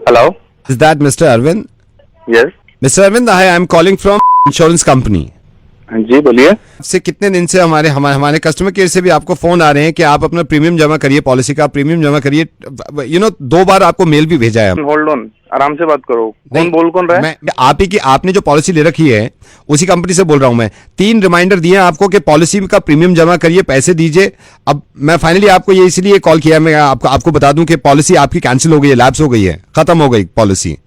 Hello. Is that Mr. Arvind? Yes. Mr. Arvind, hi, I'm calling from insurance company. हाँ जी बोलिए। से कितने दिन से हमारे कस्टमर केयर से भी आपको फोन आ रहे हैं कि आप अपना प्रीमियम जमा करिए, पॉलिसी का प्रीमियम जमा करिए। 2 बार आपको मेल भी भेजा है। होल्ड ऑन, आराम से बात करो। कौन रहा है? मैं आप ही की, आपने जो पॉलिसी ले रखी है उसी कंपनी से बोल रहा हूं मैं। 3 रिमाइंडर दिए आपको कि पॉलिसी का प्रीमियम जमा करिए, पैसे दीजिए। अब मैं फाइनली आपको ये इसलिए कॉल किया, मैं आपको बता दूं कि पॉलिसी आपकी कैंसिल हो गई है, लैप्स हो गई है, खत्म हो गई पॉलिसी।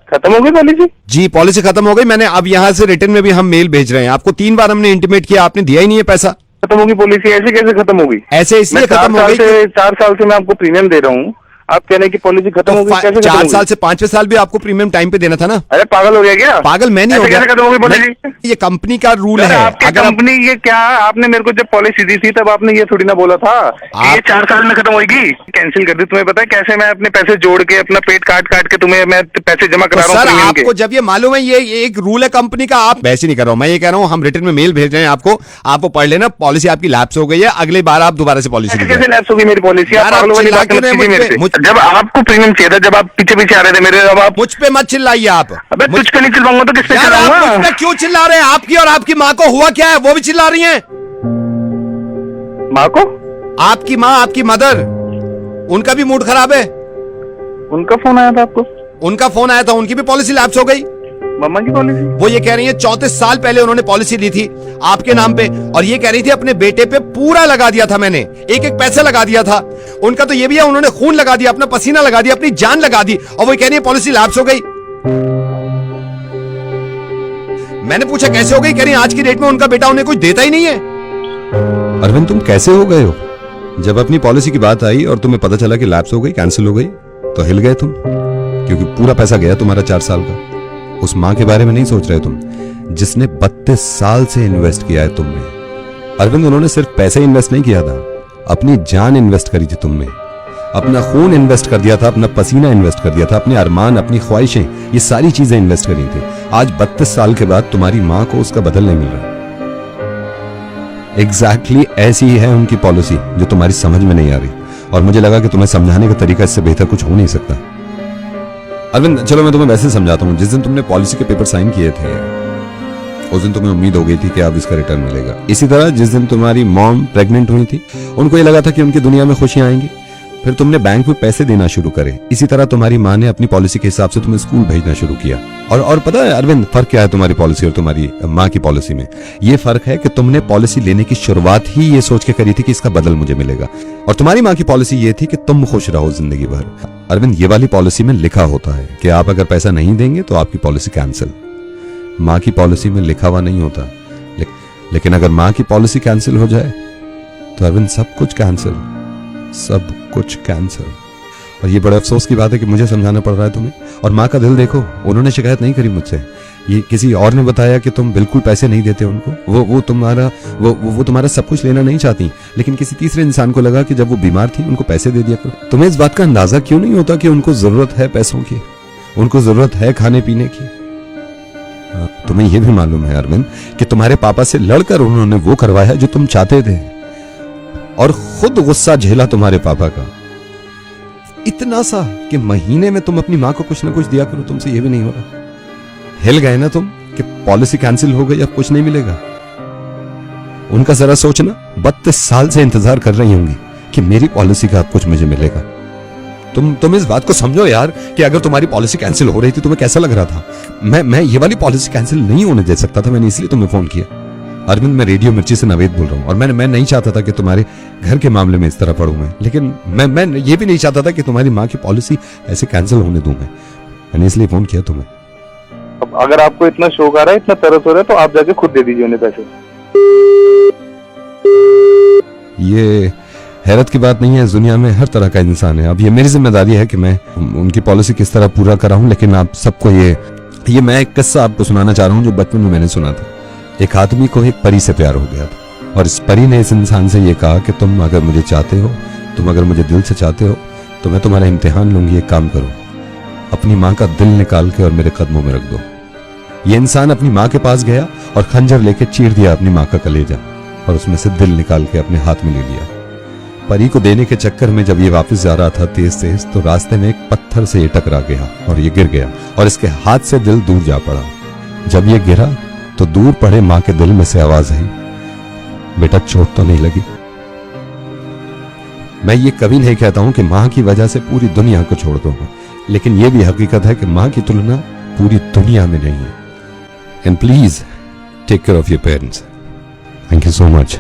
खत्म हो गई पॉलिसी? जी, पॉलिसी खत्म हो गई। मैंने अब यहाँ से रिटर्न में भी हम मेल भेज रहे हैं आपको। 3 बार हमने इंटीमेट किया, आपने दिया ही नहीं है पैसा। खत्म होगी पॉलिसी? ऐसे कैसे खत्म होगी? ऐसे इसलिए खत्म हो गई। 4 साल से मैं आपको प्रीमियम दे रहा हूँ, आप कह रहे हैं कि पॉलिसी खत्म हो गई, कैसे? 4 साल से 5वें साल भी आपको प्रीमियम टाइम पे देना था ना। अरे पागल हो गया क्या? पागल मैं नहीं हो गया। खत्म हो गई पॉलिसी? ये कंपनी का रूल है। अगर कंपनी ये क्या, आपने मेरे को जब पॉलिसी दी थी तब आपने ये थोड़ी ना बोला था ये 4 साल में खत्म होगी। कैंसिल कर दी। तुम्हें पता है कैसे मैं अपने पैसे जोड़ के, अपना पेट काट काट के तुम्हें मैं पैसे जमा करा रहा हूँ? सर आपको जब ये मालूम है ये एक रूल है कंपनी का, आप वैसे नहीं कर रहा हूँ। मैं ये कह रहा हूँ हम रिटर्न में मेल भेज रहे हैं आपको, आपको पढ़ लेना। पॉलिसी आपकी लैप्स हो गई है, अगली बार आप दोबारा से पॉलिसी कैसे लैप्स होगी मेरी पॉलिसी? जब आपको प्रीमियम चाहिए था, जब आप पीछे पीछे आ रहे थे मेरे, अब आप मुझ पे मत चिल्लाइए आप। अबे तुझ पे नहीं चिल्लाऊंगा तो किस पे चिल्लाऊंगा? मुझ पे क्यों चिल्ला रहे हैं? आपकी और आपकी माँ को हुआ क्या है, वो भी चिल्ला रही हैं। माँ को? आपकी माँ, आपकी मदर, उनका भी मूड खराब है। उनका फोन आया था आपको? उनका फोन आया था, उनकी भी पॉलिसी लैप्स हो गई। मम्मा की पॉलिसी? वो ये कह रही है 34 साल पहले उन्होंने पॉलिसी ली थी आपके नाम पे, और ये कह रही थी अपने बेटे पे पूरा लगा दिया था मैंने, एक एक पैसा लगा दिया था। उनका तो ये भी है, उन्होंने खून लगा दिया, अपना पसीना लगा दिया, अपनी जान लगा दी, और वो कह रही है पॉलिसी लैप्स हो गई। मैंने पूछा कैसे हो गई? कह रही आज की डेट में उनका बेटा उन्हें कुछ देता ही नहीं है। अरविंद तुम कैसे हो गए हो? जब अपनी पॉलिसी की बात आई और तुम्हें पता चला कि लैप्स हो गई, कैंसिल हो गई, तो हिल गए तुम, क्योंकि पूरा पैसा गया तुम्हारा 4 साल का। उस मां के बारे में नहीं सोच रहे तुम, जिसने 32 साल से इन्वेस्ट किया है तुमने। अरविंद उन्होंने सिर्फ पैसे इन्वेस्ट नहीं किया था, अपनी जान इन्वेस्ट करी थी तुमने, अपना खून इन्वेस्ट कर दिया था, अपना पसीना इन्वेस्ट कर दिया था, अपने अरमान, अपनी ख्वाहिशें, ये सारी चीजें इन्वेस्ट करी थी। आज 32 साल के बाद तुम्हारी मां को उसका बदल नहीं मिल रहा। एग्जैक्टली ऐसी ही है उनकी पॉलिसी, जो तुम्हारी समझ में नहीं आ रही, और मुझे लगा कि तुम्हें समझाने का तरीका इससे बेहतर कुछ हो नहीं सकता। अरविंद चलो मैं तुम्हें वैसे समझाता हूँ। जिस दिन तुमने पॉलिसी के पेपर साइन किए थे उस दिन तुम्हें उम्मीद हो गई थी कि अब इसका रिटर्न मिलेगा। इसी तरह जिस दिन तुम्हारी मॉम प्रेग्नेंट हुई थी, उनको ये लगा था कि उनकी दुनिया में खुशियां आएंगी, फिर तुमने बैंक में पैसे देना शुरू करे। इसी तरह तुम्हारी माँ ने अपनी पॉलिसी के हिसाब से तुम्हें स्कूल भेजना शुरू किया। और पता है अरविंद फर्क क्या है तुम्हारी पॉलिसी और तुम्हारी माँ की पॉलिसी में? ये फर्क है कि तुमने पॉलिसी लेने की शुरुआत ही ये सोच के करी थी कि इसका बदल मुझे मिलेगा, और तुम्हारी माँ की पॉलिसी ये थी कि तुम खुश रहो जिंदगी भर। अरविंद ये वाली पॉलिसी में लिखा होता है कि आप अगर पैसा नहीं देंगे तो आपकी पॉलिसी कैंसिल। माँ की पॉलिसी में लिखा हुआ नहीं होता, लेकिन अगर माँ की पॉलिसी कैंसिल हो जाए तो अरविंद सब कुछ कैंसिल, सब कुछ कैंसिल। और ये बड़े अफसोस की बात है कि मुझे समझाना पड़ रहा है तुम्हें। और माँ का दिल देखो, उन्होंने शिकायत नहीं करी मुझसे, ये किसी और ने बताया कि तुम बिल्कुल पैसे नहीं देते उनको। वो तुम्हारा सब कुछ लेना नहीं चाहती, लेकिन किसी तीसरे इंसान को लगा कि जब वो बीमार थी उनको पैसे दे दिया करो। तुम्हें इस बात का अंदाजा क्यों नहीं होता कि उनको जरूरत है पैसों की, उनको जरूरत है खाने पीने की? तुम्हें यह भी मालूम है अरविंद कि तुम्हारे पापा से लड़कर उन्होंने वो करवाया जो तुम चाहते थे, और खुद गुस्सा झेला तुम्हारे पापा का इतना सा कि महीने में तुम अपनी माँ को कुछ ना कुछ दिया करो। तुमसे ये भी नहीं हो रहा। हिल गए ना तुम कि पॉलिसी कैंसिल हो गई, अब कुछ नहीं मिलेगा। उनका जरा सोचना, 32 साल से इंतजार कर रही होंगी कि मेरी पॉलिसी का अब कुछ मुझे मिलेगा। तुम इस बात को समझो यार कि अगर तुम्हारी पॉलिसी कैंसिल हो रही थी तुम्हें कैसा लग रहा था। मैं ये वाली पॉलिसी कैंसिल नहीं होने दे सकता था, मैंने इसलिए तुम्हें फोन किया। अरविंद मैं रेडियो मिर्ची से नवेद बोल रहा हूँ, और मैं नहीं चाहता था कि तुम्हारे घर के मामले में इस तरह पढ़ूं मैं, लेकिन मैं ये भी नहीं चाहता था कि तुम्हारी माँ की पॉलिसी ऐसे कैंसिल होने दूं मैंने इसलिए फोन किया तुम्हें। अब अगर आपको इतना शौक आ रहा है, इतना तरस हो रहा है, तो आप जाके खुद दे दीजिए उन्हें पैसे। ये हैरत की बात नहीं है, इस दुनिया में हर तरह का इंसान है। अब ये मेरी जिम्मेदारी है कि मैं उनकी पॉलिसी किस तरह पूरा कराऊं, लेकिन आप सबको ये मैं एक किस्सा आपको सुनाना चाह रहा हूँ जो बचपन में मैंने सुना था। एक आदमी को एक परी से प्यार हो गया था, और इस परी ने इस इंसान से ये कहा कि तुम अगर मुझे चाहते हो, तुम अगर मुझे दिल से चाहते हो, तो मैं तुम्हारा इम्तिहान लूंगी। एक काम करो, अपनी माँ का दिल निकाल के और मेरे कदमों में रख दो। ये इंसान अपनी माँ के पास गया और खंजर लेके चीर दिया अपनी माँ का कलेजा, और उसमें से दिल निकाल के अपने हाथ में ले लिया। परी को देने के चक्कर में जब ये वापस जा रहा था तेज तेज, तो रास्ते में एक पत्थर से ये टकरा गया और ये गिर गया और इसके हाथ से दिल दूर जा पड़ा। जब ये गिरा तो दूर पड़े मां के दिल में से आवाज आई, बेटा चोट तो नहीं लगी? मैं ये कभी नहीं कहता हूं कि मां की वजह से पूरी दुनिया को छोड़ दो, लेकिन ये भी हकीकत है कि मां की तुलना पूरी दुनिया में नहीं है। And please take care of your parents. Thank you so much.